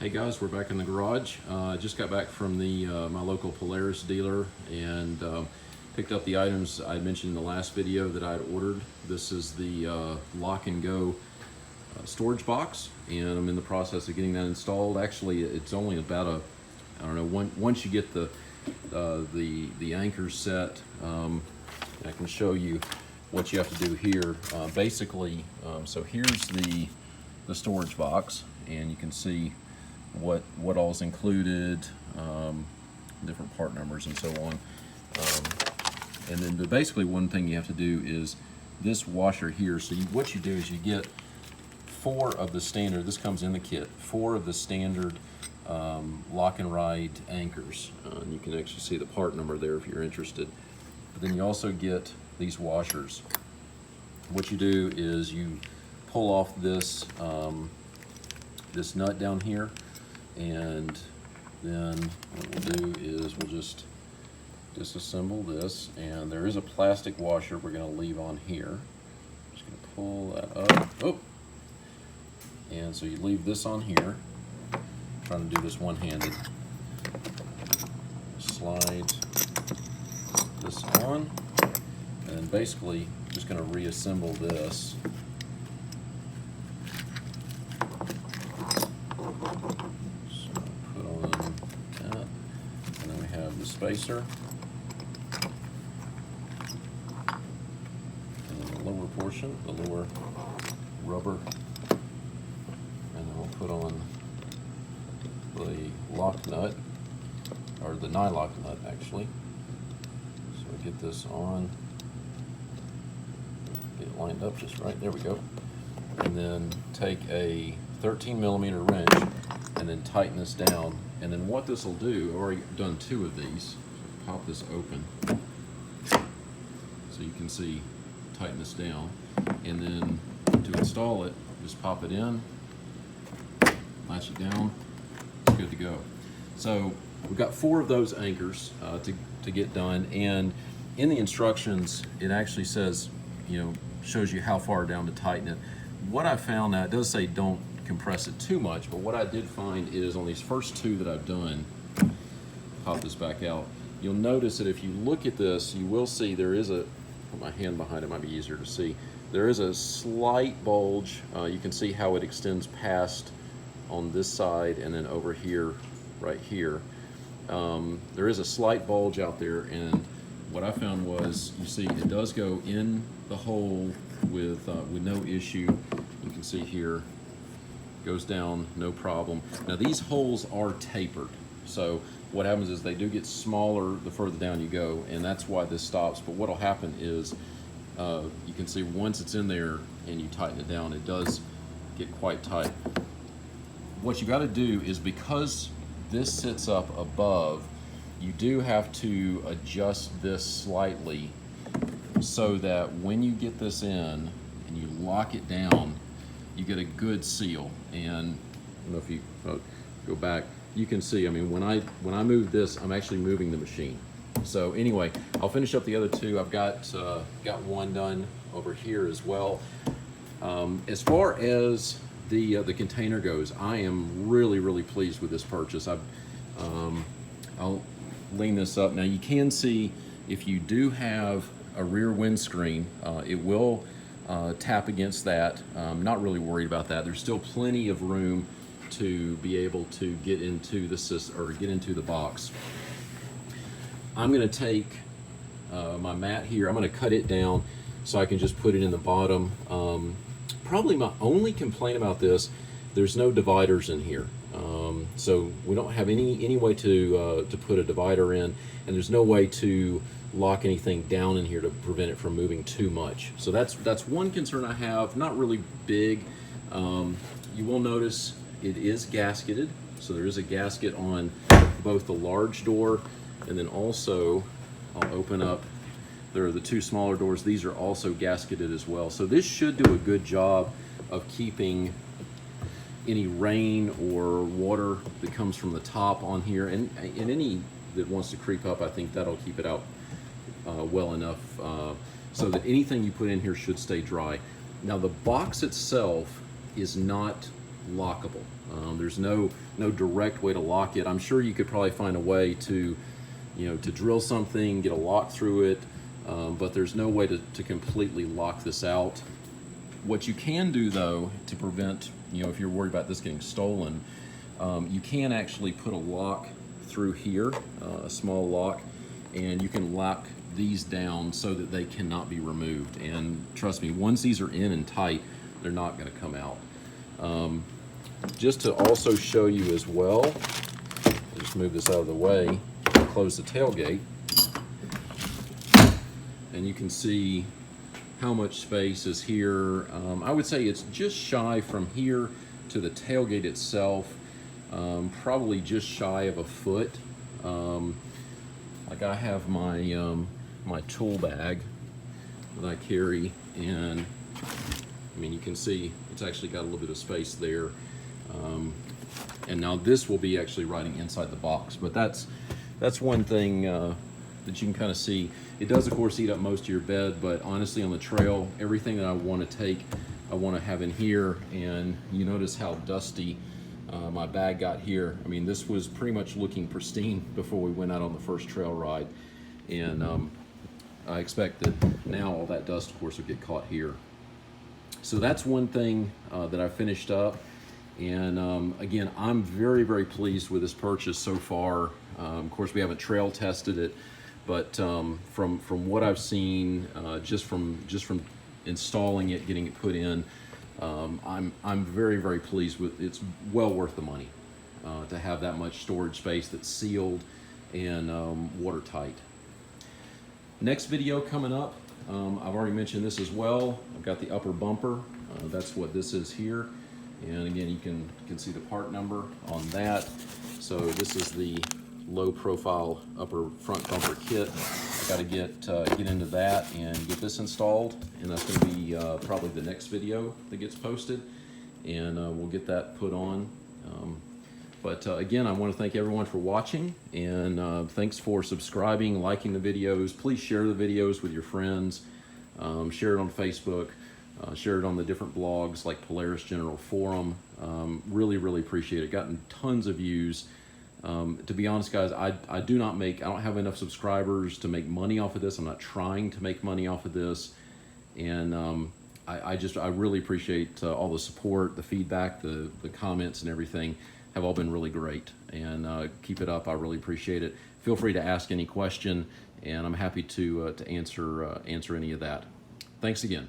Hey guys, we're back in the garage. Just got back from the my local Polaris dealer and picked up the items I mentioned in the last video that I had ordered. This is the Lock and Go storage box, and I'm in the process of getting that installed. Actually, it's only about I don't know, once you get the anchors set, I can show you what you have to do here. Basically, so here's the storage box, and you can see what all is included, different part numbers and so on. And then basically one thing you have to do is this washer here. So what you do is you get 4 of the standard, this comes in the kit, 4 of the standard lock and ride anchors. And you can actually see the part number there if you're interested. But then you also get these washers. What you do is you pull off this this nut down here, and then what we'll do is we'll just disassemble this, and there is a plastic washer we're going to leave on here. Just going to pull that up. Oh, and so you leave this on here. I'm trying to do this one-handed. Slide this on, and then basically just going to reassemble this. The spacer, and then the lower portion, the lower rubber, and then we'll put on the lock nut, or the nylock nut actually. So we get this on, get it lined up just right, there we go, and then take a 13mm wrench and then tighten this down. And then what this will do, I've already done 2 of these. So pop this open so you can see, tighten this down. And then to install it, just pop it in, latch it down, it's good to go. So we've got 4 of those anchors to get done. And in the instructions, it actually says, shows you how far down to tighten it. What I found, now it does say don't compress it too much, but what I did find is on these first 2 that I've done, pop this back out, you'll notice that if you look at this, you will see there is a, put my hand behind it, might be easier to see, there is a slight bulge. You can see how it extends past on this side and then over here, right here. There is a slight bulge out there, and what I found was, you see it does go in the hole with no issue. You can see here, goes down no problem. Now these holes are tapered, so what happens is they do get smaller the further down you go, and that's why this stops. But what will happen is you can see once it's in there and you tighten it down, it does get quite tight. What you got to do is, because this sits up above, you do have to adjust this slightly so that when you get this in and you lock it down, you get a good seal. And I don't know if you go back, you can see, I mean, when I move this, I'm actually moving the machine. So anyway, I'll finish up the other 2. I've got 1 done over here as well. As far as the container goes, I am really pleased with this purchase. I'll lean this up. Now you can see, if you do have a rear windscreen, it will tap against that. I'm not really worried about that. There's still plenty of room to be able to get into the system, or get into the box. I'm going to take my mat here, I'm going to cut it down so I can just put it in the bottom. Probably my only complaint about this, there's no dividers in here. So we don't have any way to put a divider in, and there's no way to lock anything down in here to prevent it from moving too much. So that's one concern I have, not really big. You will notice it is gasketed, so there is a gasket on both the large door, and then also I'll open up, there are the 2 smaller doors, these are also gasketed as well. So this should do a good job of keeping any rain or water that comes from the top on here, and any that wants to creep up, I think that'll keep it out well enough so that anything you put in here should stay dry. Now the box itself is not lockable. There's no direct way to lock it. I'm sure you could probably find a way to, to drill something, get a lock through it, but there's no way to completely lock this out. What you can do though, to prevent, if you're worried about this getting stolen, you can actually put a lock through here, a small lock, and you can lock these down so that they cannot be removed. And trust me, once these are in and tight, they're not going to come out. Just to also show you as well, I'll just move this out of the way, close the tailgate, and you can see how much space is here. I would say it's just shy from here to the tailgate itself, probably just shy of a foot. Like I have my my tool bag that I carry, and I mean, you can see it's actually got a little bit of space there. And now this will be actually riding inside the box, but that's one thing that you can kind of see. It does, of course, eat up most of your bed, but honestly, on the trail, everything that I want to take, I want to have in here. And you notice how dusty my bag got here. I mean, this was pretty much looking pristine before we went out on the first trail ride. And I expect that now all that dust, of course, will get caught here. So that's one thing that I finished up. And again, I'm very, very pleased with this purchase so far. Of course, we haven't trail tested it, but from what I've seen, just from installing it, getting it put in, I'm very, very pleased with it. It's well worth the money to have that much storage space that's sealed and watertight. Next video coming up, I've already mentioned this as well. I've got the upper bumper. That's what this is here. And again, you can see the part number on that. So this is the low profile upper front bumper kit. I got to get into that and get this installed, and that's going to be probably the next video that gets posted, and we'll get that put on. But again, I want to thank everyone for watching, and thanks for subscribing, liking the videos. Please share the videos with your friends. Share it on Facebook. Share it on the different blogs like Polaris General Forum. Really, really appreciate it. Gotten tons of views. To be honest, guys, I don't have enough subscribers to make money off of this. I'm not trying to make money off of this. And I really appreciate all the support, the feedback, the comments and everything have all been really great. And keep it up. I really appreciate it. Feel free to ask any question, and I'm happy to answer any of that. Thanks again.